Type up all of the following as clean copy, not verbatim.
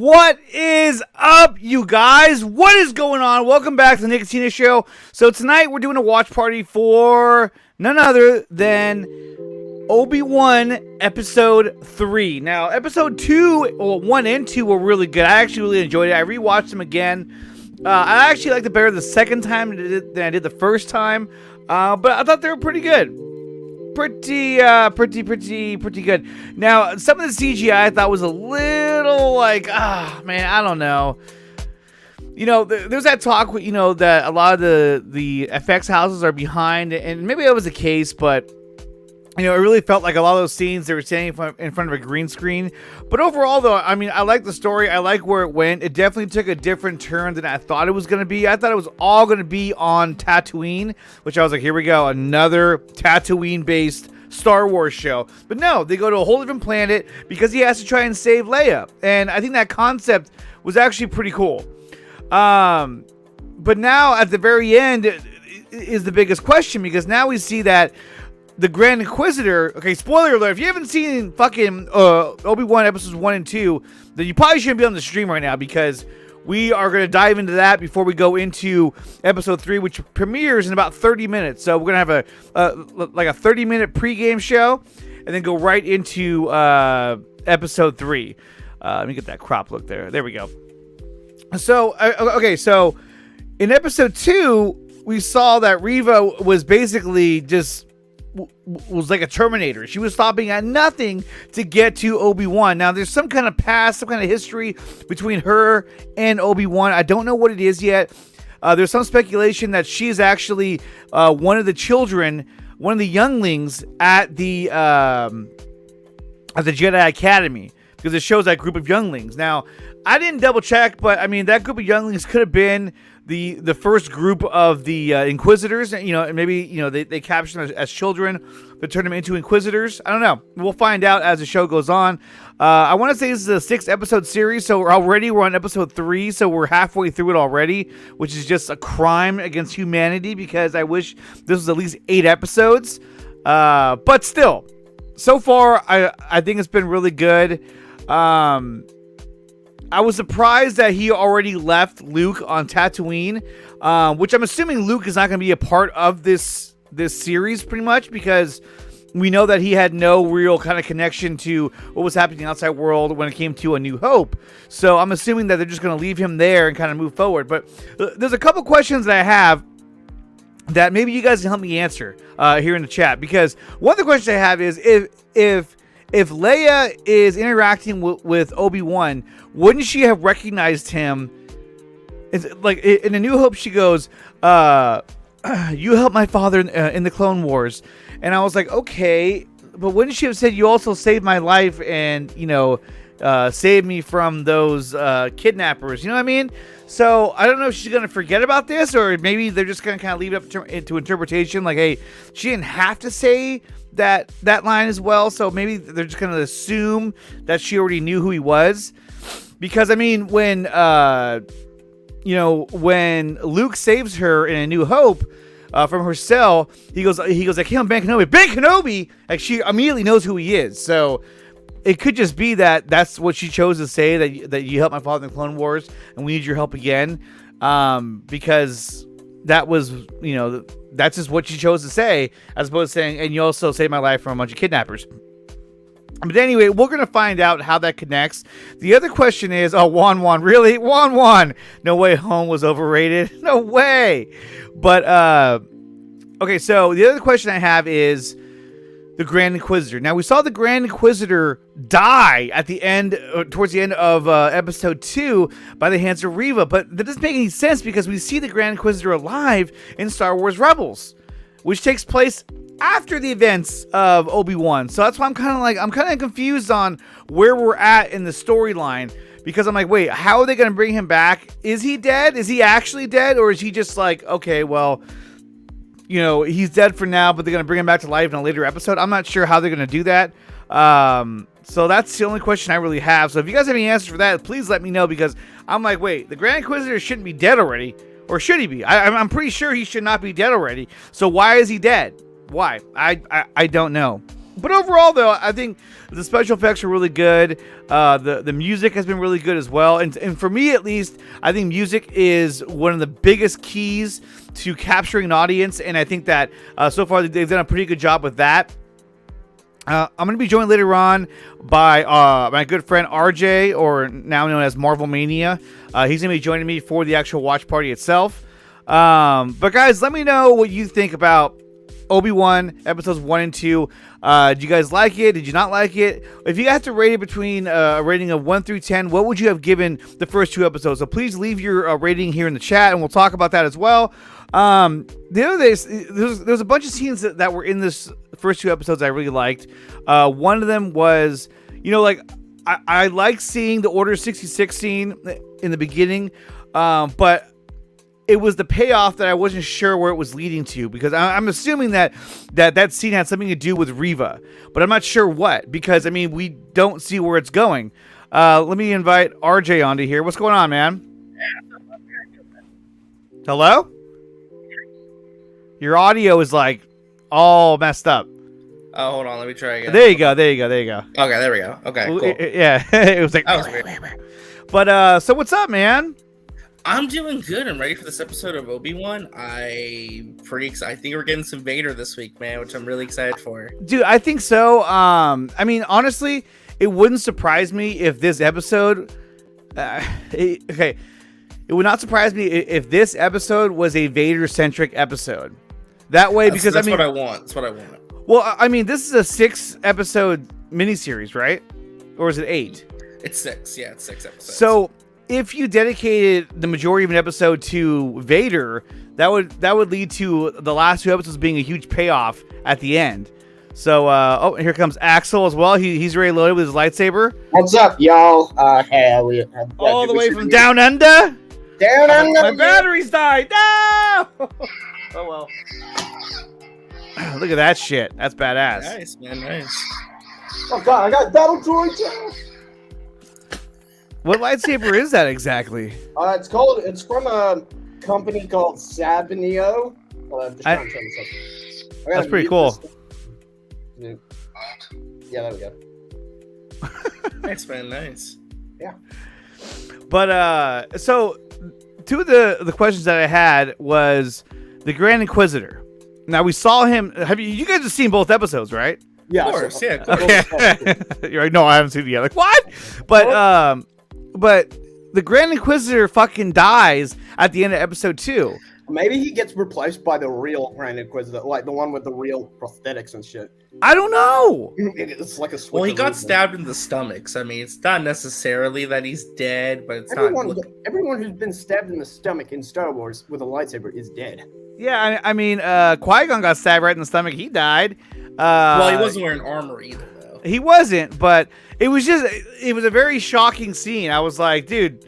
What is up, you guys? What is going on? Welcome back to the Nicotina Show. So tonight we're doing a watch party for none other than Obi-Wan Episode 3. Now, Episode 2, well, 1 and 2 were really good. I actually really enjoyed it. I rewatched them again. I actually liked it better the second time than I did the first time. But I thought they were pretty good. Pretty good. Now, some of the CGI I thought was a little like, man, I don't know. You know, there's that talk, that a lot of the effects houses are behind, and maybe that was the case, but it really felt like a lot of those scenes they were standing in front of a green screen. But overall, though, I mean, I like the story. I like where it went. It definitely took a different turn than I thought it was going to be. I thought it was all going to be on Tatooine, which I was like, here we go, another Tatooine-based Star Wars show. But no, they go to a whole different planet because he has to try and save Leia. And I think that concept was actually pretty cool. But now, at the very end, is the biggest question, because now we see that the Grand Inquisitor, okay, spoiler alert, if you haven't seen fucking Obi-Wan episodes 1 and 2, then you probably shouldn't be on the stream right now, because we are going to dive into that before we go into episode 3, which premieres in about 30 minutes. So we're going to have a 30-minute pregame show, and then go right into episode 3. Let me get that crop look there. There we go. So, okay, so in episode 2, we saw that Reva was basically just was like a Terminator. She was stopping at nothing to get to Obi-Wan. Now, there's some kind of past, some kind of history between her and Obi-Wan. I don't know what it is yet. There's some speculation that she's actually one of the children, one of the younglings at the Jedi Academy, because it shows that group of younglings. Now, I didn't double check, but I mean, that group of younglings could have been the first group of the Inquisitors. And maybe they captured them as children, but turned them into Inquisitors. I don't know. We'll find out as the show goes on. I want to say this is a 6-episode series, so we're on episode 3, so we're halfway through it already, which is just a crime against humanity, because I wish this was at least 8 episodes. But still, so far I think it's been really good. I was surprised that he already left Luke on Tatooine, which I'm assuming Luke is not going to be a part of this series, pretty much, because we know that he had no real kind of connection to what was happening in the outside world when it came to A New Hope. So I'm assuming that they're just going to leave him there and kind of move forward. But there's a couple questions that I have that maybe you guys can help me answer here in the chat, because one of the questions I have is if Leia is interacting with Obi-Wan, wouldn't she have recognized him? It's like in A New Hope, she goes, "You helped my father in the Clone Wars," and I was like, okay, but wouldn't she have said, "You also saved my life and saved me from those kidnappers"? You know what I mean? So I don't know if she's gonna forget about this, or maybe they're just gonna kind of leave it up to interpretation. Like, hey, she didn't have to say that line as well, so maybe they're just gonna assume that she already knew who he was. Because I mean, when Luke saves her in A New Hope from her cell, he goes, I killed Ben Kenobi. Ben Kenobi! Like, she immediately knows who he is. So it could just be that that's what she chose to say, that you helped my father in the Clone Wars and we need your help again, because that was, that's just what she chose to say, as opposed to saying, and you also saved my life from a bunch of kidnappers. But anyway, we're going to find out how that connects. The other question is, Wan, really? Wan. No Way Home was overrated. No way. But, okay, so the other question I have is the Grand Inquisitor. Now, we saw the Grand Inquisitor die at the end, towards the end of episode 2 by the hands of Reva, but that doesn't make any sense, because we see the Grand Inquisitor alive in Star Wars Rebels, which takes place after the events of Obi-Wan. So that's why I'm kind of confused on where we're at in the storyline, because I'm like, wait, how are they going to bring him back? Is he dead? Is he actually dead? Or is he just like, okay, well, he's dead for now, but they're going to bring him back to life in a later episode? I'm not sure how they're going to do that. So that's the only question I really have. So if you guys have any answers for that, please let me know, because I'm like, wait, the Grand Inquisitor shouldn't be dead already. Or should he be? I'm pretty sure he should not be dead already. So why is he dead? Why? I don't know. But overall, though, I think the special effects are really good. The music has been really good as well. And for me, at least, I think music is one of the biggest keys to capturing an audience. And I think that so far they've done a pretty good job with that. I'm going to be joined later on by my good friend RJ, or now known as Marvel Mania. He's going to be joining me for the actual watch party itself. But guys, let me know what you think about Obi-Wan episodes 1 and 2. Did you guys like it? Did you not like it? If you had to rate it between a rating of 1 through 10, what would you have given the first 2 episodes? So please leave your rating here in the chat, and we'll talk about that as well. The other day, there's a bunch of scenes that were in this first 2 episodes I really liked. One of them was, I like seeing the Order 66 scene in the beginning, but it was the payoff that I wasn't sure where it was leading to, because I'm assuming that scene had something to do with Reva, but I'm not sure what, because we don't see where it's going. Let me invite RJ onto here. What's going on, man? Hello? Your audio is all messed up. Oh, hold on. Let me try again. There you go. Okay, there we go. Okay, cool. Yeah, it was like. That was weird. But so what's up, man? I'm doing good. I'm ready for this episode of Obi-Wan. I'm pretty excited. I think we're getting some Vader this week, man, which I'm really excited for. Dude, I think so. Honestly, it wouldn't surprise me if this episode. It would not surprise me if this episode was a Vader-centric episode. That way, because that's what I want. That's what I want. Well, this is a 6-episode miniseries, right? Or is it 8? It's 6. Yeah, it's 6 episodes. So, if you dedicated the majority of an episode to Vader, that would lead to the last 2 episodes being a huge payoff at the end. So, here comes Axel as well. He's very loaded with his lightsaber. What's up, y'all? All the way from down under. Down under. My batteries died. No. Oh well. Look at that shit. That's badass. Nice, man. Nice. Oh god, I got battle droid too. What lightsaber is that exactly? It's from a company called Sabinio. Well, I'm just trying to turn this up. That's pretty cool. Yeah, there we go. Nice, man. Nice. Yeah. But so 2 of the questions that I had was the Grand Inquisitor. Now we saw him. You guys have seen both episodes, right? Yeah, of course. Yeah. Okay. You're like, no, I haven't seen it yet. Like, what? But the Grand Inquisitor fucking dies at the end of episode 2. Maybe he gets replaced by the real Grand Inquisitor, like the one with the real prosthetics and shit. I don't know. It's like a switch. Well, he got stabbed in the stomach. So, it's not necessarily that he's dead, but it's everyone, not. Everyone who's been stabbed in the stomach in Star Wars with a lightsaber is dead. Yeah, Qui-Gon got stabbed right in the stomach. He died. Well, he wasn't wearing armor either, though. He wasn't, but it was a very shocking scene. I was like, dude,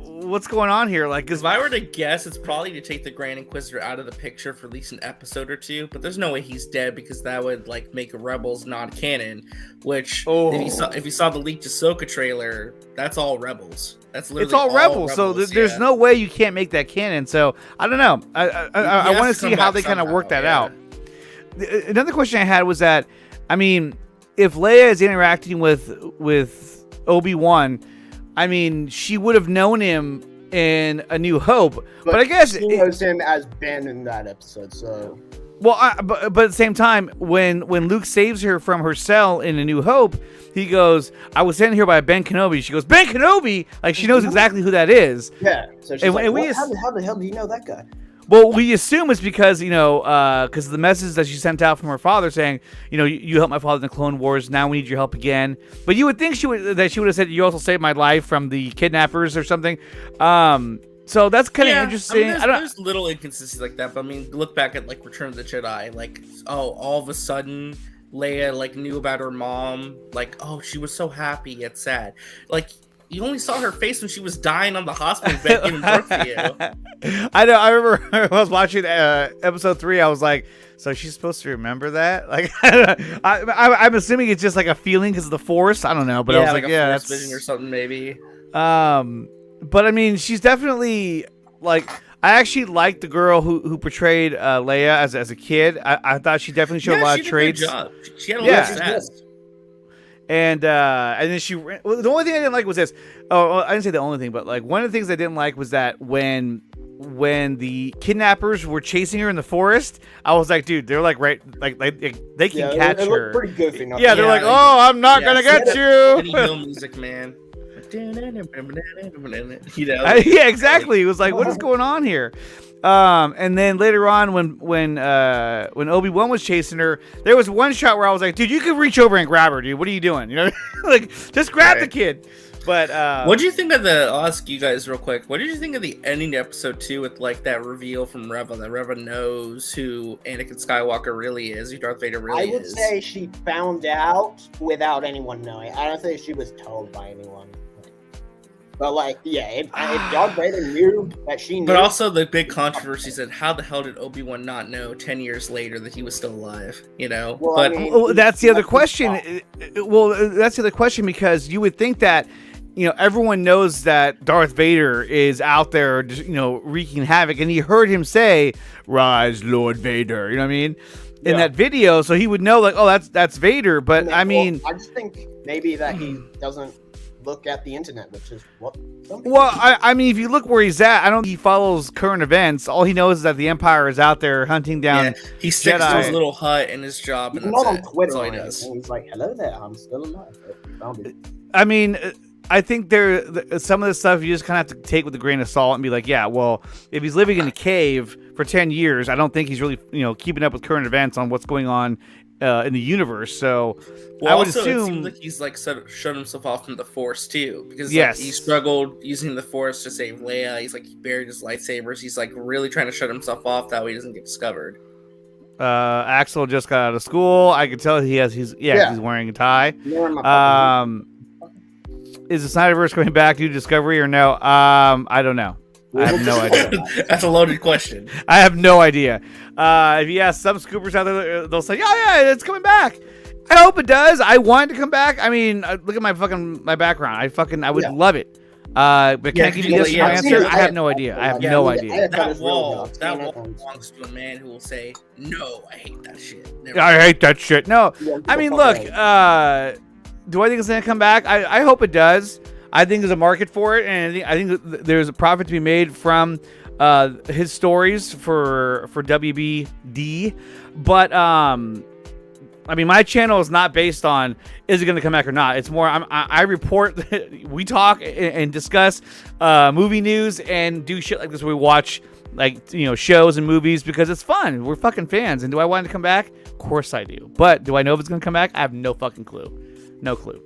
what's going on here? Like, if I were to guess, it's probably to take the Grand Inquisitor out of the picture for at least an episode or 2. But there's no way he's dead, because that would make Rebels non-canon. Which, if you saw the leaked Ahsoka trailer, that's all Rebels. That's literally it's all Rebels. So there's no way you can't make that canon. So I don't know. I want to see how they kind of work that out. Another question I had was that, if Leia is interacting with Obi-Wan, she would have known him in A New Hope, but I guess she knows him as Ben in that episode. So, well, but at the same time, when Luke saves her from her cell in A New Hope, he goes, "I was sent here by Ben Kenobi." She goes, "Ben Kenobi!" Like, she knows exactly who that is. Yeah. So she's how the hell do you know that guy? Well, we assume it's because, because the message that she sent out from her father saying, you helped my father in the Clone Wars. Now we need your help again. But you would think she would have said, you also saved my life from the kidnappers or something. So that's kind of interesting. There's little inconsistencies like that. But look back at Return of the Jedi. All of a sudden Leia knew about her mom. She was so happy yet sad. You only saw her face when she was dying on the hospital bed giving birth to you. I know. I remember when I was watching episode 3. I was like, so she's supposed to remember that? I'm assuming it's just a feeling because of the Force. I don't know, but I was yeah, Force vision or something maybe. But she's definitely I actually liked the girl who portrayed Leia as a kid. I thought she definitely showed a lot of traits. She did a good job. She had a lot of sass. And then the only thing I didn't like was this. Oh, I didn't say the only thing, but like one of the things I didn't like was that when the kidnappers were chasing her in the forest, I was like, dude, they're like they can catch it her. Pretty goofy. Yeah, they're like, oh, I'm not gonna get you. Music, man. Yeah, exactly. It was like, what is going on here? And then later on, when Obi-Wan was chasing her, there was one shot where I was like, dude, you could reach over and grab her, dude. What are you doing? You know, like just grab the kid. But what do you think of I'll ask you guys real quick. What did you think of the ending to episode 2 with like that reveal from Reva? That Reva knows who Anakin Skywalker really is, who Darth Vader really is. I would say she found out without anyone knowing. I don't think she was told by anyone. But like, yeah, if Darth Vader knew that she knew. But also the big controversy said, how the hell did Obi-Wan not know 10 years later that he was still alive? You know. Well, but I mean, that's the other question. Well, that's the other question, because you would think that, you know, everyone knows that Darth Vader is out there, you know, wreaking havoc, and he heard him say, "Rise, Lord Vader." You know what I mean? In that video, so he would know, like, oh, that's Vader. But I mean, I just think maybe that he doesn't look at the internet, which is what. Well, I mean, if you look where he's at, I don't think he follows current events. All he knows is that the Empire is out there hunting down. Yeah, he sticks Jedi. to his little hut in his job, and he's that's not on it. Twitter. That's all he Right? does. And he's like, "Hello there, I'm still alive." Found it. I mean, I think some of the stuff you just kind of have to take with a grain of salt and be like, yeah, well, if he's living in a cave for 10 years, I don't think he's really, you know, keeping up with current events on what's going on in the universe. So I would assume it seems like he's like shut himself off from the Force too, because like, he struggled using the Force to save Leia. He's like, he buried his lightsabers. He's like really trying to shut himself off that way he doesn't get discovered. Axel just got out of school. I can tell he's wearing a tie. Is the Snyderverse coming back to Discovery or no? I don't know. I have no idea. That's a loaded question. I have no idea. If you ask some scoopers out there, they'll say, yeah, it's coming back. I hope it does. I want it to come back. I mean, look at my background. I would love it. But can I give you this answer? I have no idea. I have no idea. That wall belongs to a man who will say, no, I hate that shit. I hate that shit. No, I mean, look, do I think it's going to come back? I hope it does. I think there's a market for it, and I think there's a profit to be made from his stories for WBD. But I mean, my channel is not based on is it going to come back or not. It's more I report, we talk and discuss movie news and do shit like this. We watch shows and movies because it's fun. We're fucking fans. And do I want it to come back? Of course I do. But do I know if it's going to come back? I have no fucking clue. No clue.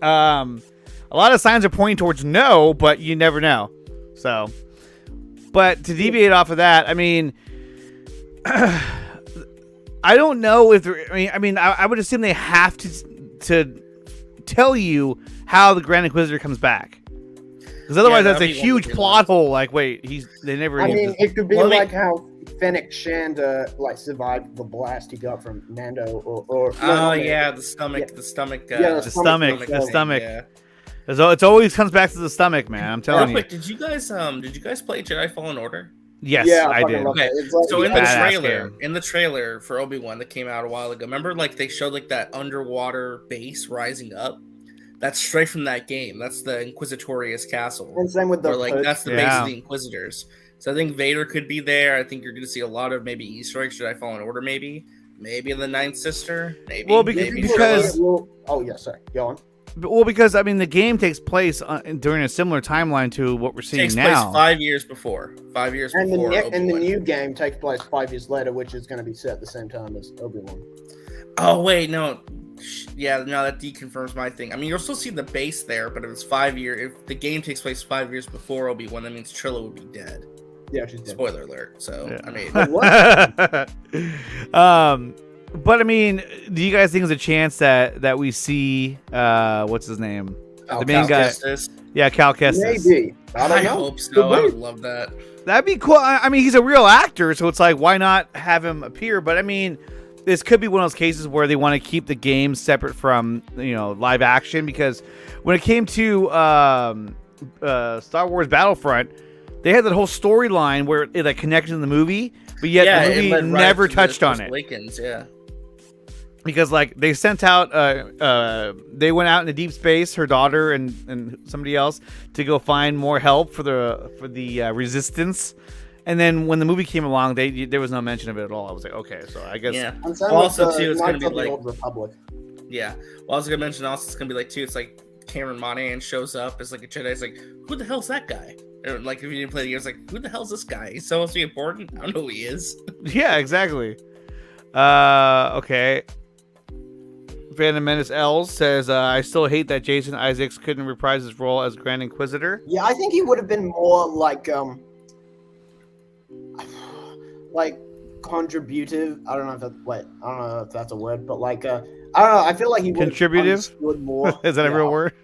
A lot of signs are pointing towards no, but you never know. So, but to deviate off of that, I mean, I don't know if I would assume they have to tell you how the Grand Inquisitor comes back, because otherwise that's a huge plot hole. Like, wait, they never. I mean, it could be like how Fennec Shand survived the blast he got from Mando, or the stomach. Yeah. It always comes back to the stomach, man. I'm telling you. Did you guys play Jedi Fallen Order? Yes, I did. Okay, so in the trailer for Obi-Wan that came out a while ago, remember like they showed like that underwater base rising up? That's straight from that game. That's the Inquisitorius Castle. And same with that's the base of the Inquisitors. So I think Vader could be there. I think you're going to see a lot of maybe Easter eggs. Jedi Fallen Order, maybe the Ninth Sister. Maybe. Well, because go on. Well, because I mean, the game takes place during a similar timeline to what we're seeing takes now. Place 5 years before. 5 years and before. And the new game takes place 5 years later, which is going to be set at the same time as Obi-Wan. Oh wait, no. Yeah, no, that deconfirms my thing. I mean, you'll still see the base there, but if it's 5 years, if the game takes place 5 years before Obi-Wan, that means Trilla would be dead. Yeah, she's dead. Spoiler alert. So yeah. I mean, what? But I mean, do you guys think there's a chance that we see what's his name? The main guy. Kestis. Yeah, Cal Kestis. Maybe. I hope so. I would love that. That'd be cool. I mean, he's a real actor, so it's like, why not have him appear? But I mean, this could be one of those cases where they want to keep the game separate from live action, because when it came to Star Wars Battlefront, they had that whole storyline where it like connected to the movie, but yet the it movie led right never to touched the on Force it. Awakens, yeah. Because like they sent out, they went out into deep space, her daughter and somebody else, to go find more help for the resistance. And then when the movie came along, there was no mention of it at all. I was like, okay, so I guess. Yeah. And same Also, with the too, it's gonna Knights be of the like, Old Republic. yeah. Well, I was gonna mention also it's gonna be like too. It's like Cameron Monaghan shows up as like a Jedi. It's like, who the hell's that guy? Or like if you didn't play the game, it's like, who the hell's this guy? He's supposed to be important. I don't know who he is. Yeah, exactly. Okay. Phantom Menace Els says, I still hate that Jason Isaacs couldn't reprise his role as Grand Inquisitor. Yeah, I think he would have been more like contributive. I don't know if that's a word, but like I don't know. I feel like he would Contributive? have understood more. Is that a real word?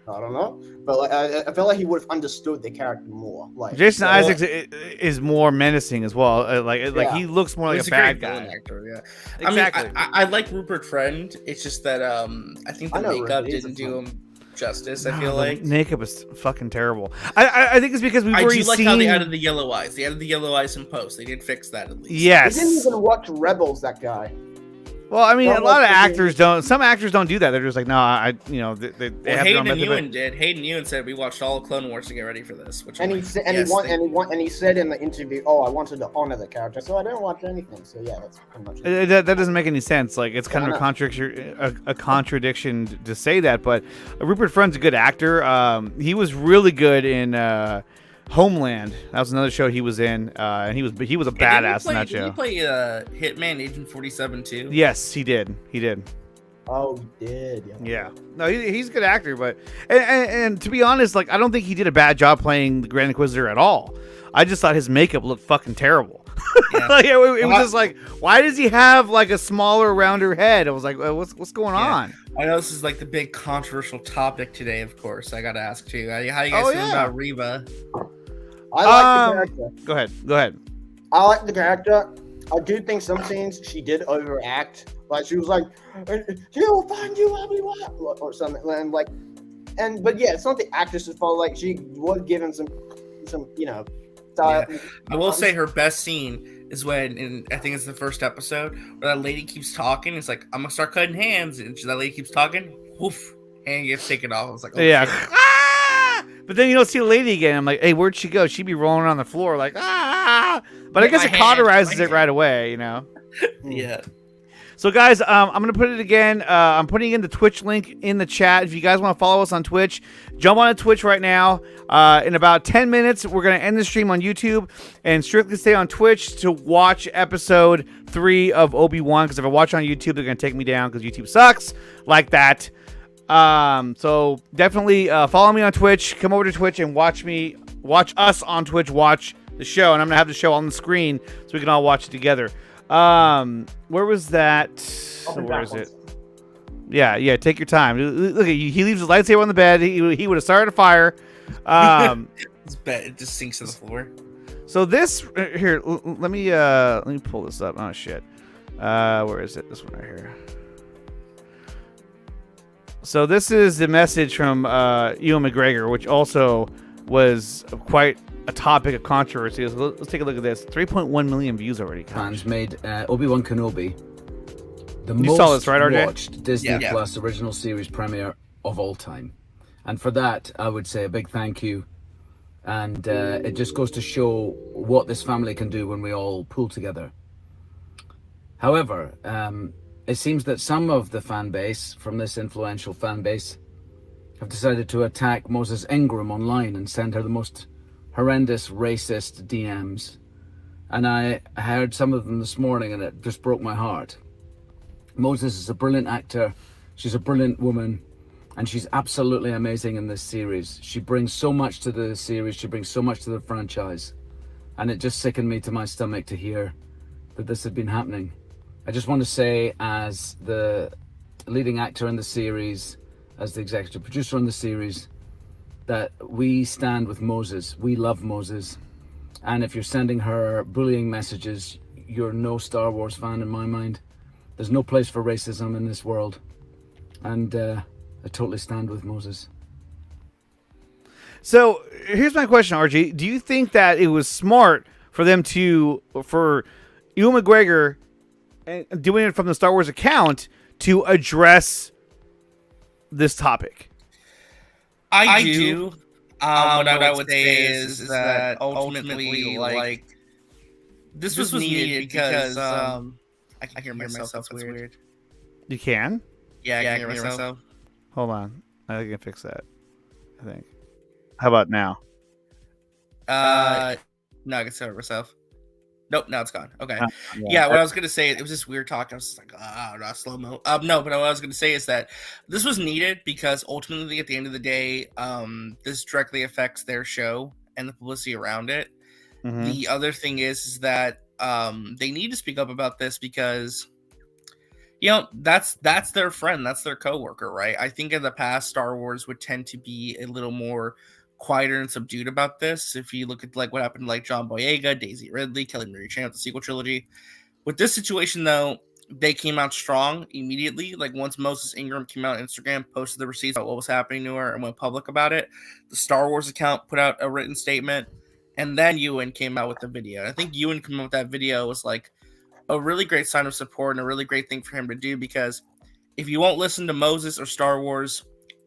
I don't know, but like I feel like he would have understood the character more. Like Jason Isaacs is more menacing as well. Like he looks more like He's a bad great villain guy. actor, yeah. Exactly. I mean, I like Rupert Friend. It's just that I think the I know makeup Rupert, he's didn't a do him justice. I feel The like. makeup is fucking terrible. I think it's because we've I already do like seen. how they added the yellow eyes. They added the yellow eyes in post. They did fix that at least. he didn't Yes. even watch Rebels. That guy. Well, I mean, Well, a lot of what's the actors don't. Some actors don't do that. They're just like, no, they Well, have their own Hayden and method. Ewan did. Hayden Ewan said we watched all of Clone Wars to get ready for this. Which And I'm he like, said, yes, and he said in the interview, "Oh, I wanted to honor the character, so I didn't watch anything." So yeah, that's pretty much it. That doesn't make any sense. Like it's kind of a contradiction to say that. But Rupert Friend's a good actor. He was really good in Homeland. That was another show he was in, and he was a badass in that show. Did he play Hitman Agent 47 too? Yes, he did. He did. Oh, he did. Yeah. No, he's a good actor, but and to be honest, like I don't think he did a bad job playing the Grand Inquisitor at all. I just thought his makeup looked fucking terrible. Yeah. Like it was just like, why does he have like a smaller, rounder head? I was like, what's going on? I know this is like the big controversial topic today. Of course, I gotta ask too. How you guys feel about Reva? I like the character. Go ahead. I like the character. I do think some scenes she did overact. Like she was like, "She'll find you everywhere," or something. And like, but yeah, it's not the actress's fault. Like she was given some style. Yeah. I will say her best scene is when, I think it's the first episode, where that lady keeps talking. It's like, I'm gonna start cutting hands, and that lady keeps talking. Woof, hand gets taken off. I was like, oh, yeah. shit. But then you don't see the lady again. I'm like, hey, where'd she go? She'd be rolling on the floor like, ah. But I guess it cauterizes it right away, you know? Yeah. So, guys, I'm going to put it again. I'm putting in the Twitch link in the chat. If you guys want to follow us on Twitch, jump on Twitch right now. In about 10 minutes, we're going to end the stream on YouTube and strictly stay on Twitch to watch episode 3 of Obi-Wan. Because if I watch on YouTube, they're going to take me down because YouTube sucks like that. So definitely follow me on Twitch. Come over to Twitch and watch us on Twitch watch the show. And I'm going to have the show on the screen so we can all watch it together. Where was that? Where is it? Yeah. Take your time. Look at you. He leaves his lightsaber on the bed. He would have started a fire. It just sinks to the floor. So this here. Let me pull this up. Oh shit. Where is it? This one right here. So this is the message from Ewan McGregor, which also was quite a topic of controversy. So let's take a look at this. 3.1 million views already. Fans made Obi-Wan Kenobi the You most saw this, right, RJ? watched Disney Plus original series premiere of all time. And for that, I would say a big thank you. And it just goes to show what this family can do when we all pull together. However, it seems that some of the fan base from this influential fan base have decided to attack Moses Ingram online and send her the most horrendous racist DMs. And I heard some of them this morning and it just broke my heart. Moses is a brilliant actor. She's a brilliant woman. And she's absolutely amazing in this series. She brings so much to the series. She brings so much to the franchise. And it just sickened me to my stomach to hear that this had been happening. I just want to say, as the leading actor in the series, as the executive producer on the series, that we stand with Moses. We love Moses. And if you're sending her bullying messages, you're no Star Wars fan in my mind. There's no place for racism in this world. And I totally stand with Moses. So here's my question, RG. Do you think that it was smart for them for Ewan McGregor and doing it from the Star Wars account to address this topic? I do. What I would say is that ultimately, like, this was needed because I can hear myself. That's weird. You can? Yeah, I can hear myself. Hold on. I can fix that. I think. How about now? No, I can hear myself. Nope, now it's gone. Okay. Yeah, what I was gonna say, it was just weird talk. I was just like, not slow mo. No, but what I was gonna say is that this was needed because ultimately, at the end of the day, this directly affects their show and the publicity around it. Mm-hmm. The other thing is that they need to speak up about this because, that's their friend, that's their coworker, right? I think in the past, Star Wars would tend to be a little more quieter and subdued about this. If you look at like what happened to like John Boyega, Daisy Ridley, Kelly Marie Tran with the sequel trilogy. With this situation though, they came out strong immediately. Like once Moses Ingram came out on Instagram, posted the receipts about what was happening to her and went public about it, the Star Wars account put out a written statement, and then Ewan came out with the video. And I think Ewan coming out with that video was like a really great sign of support and a really great thing for him to do, because if you won't listen to Moses or Star Wars,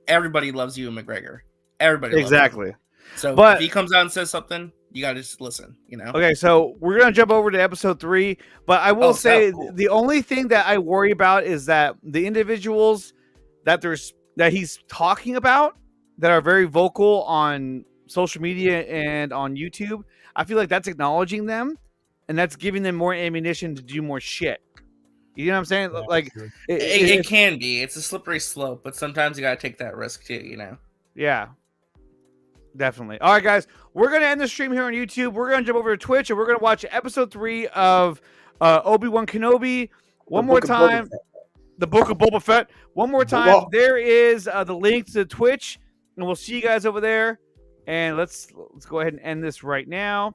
everybody loves Ewan McGregor. Everybody exactly. Loves him. So but if he comes out and says something, you gotta just listen, Okay, so we're gonna jump over to episode 3, but I will say cool. The only thing that I worry about is that the individuals that he's talking about that are very vocal on social media and on YouTube, I feel like that's acknowledging them and that's giving them more ammunition to do more shit. You know what I'm saying? Yeah, like it can be. It's a slippery slope, but sometimes you gotta take that risk too, Yeah. Definitely. All right, guys, we're going to end the stream here on YouTube. We're going to jump over to Twitch, and we're going to watch episode 3 of Obi-Wan Kenobi one more time. The Book of Boba Fett. One more time. Whoa. There is the link to Twitch, and we'll see you guys over there. And let's go ahead and end this right now.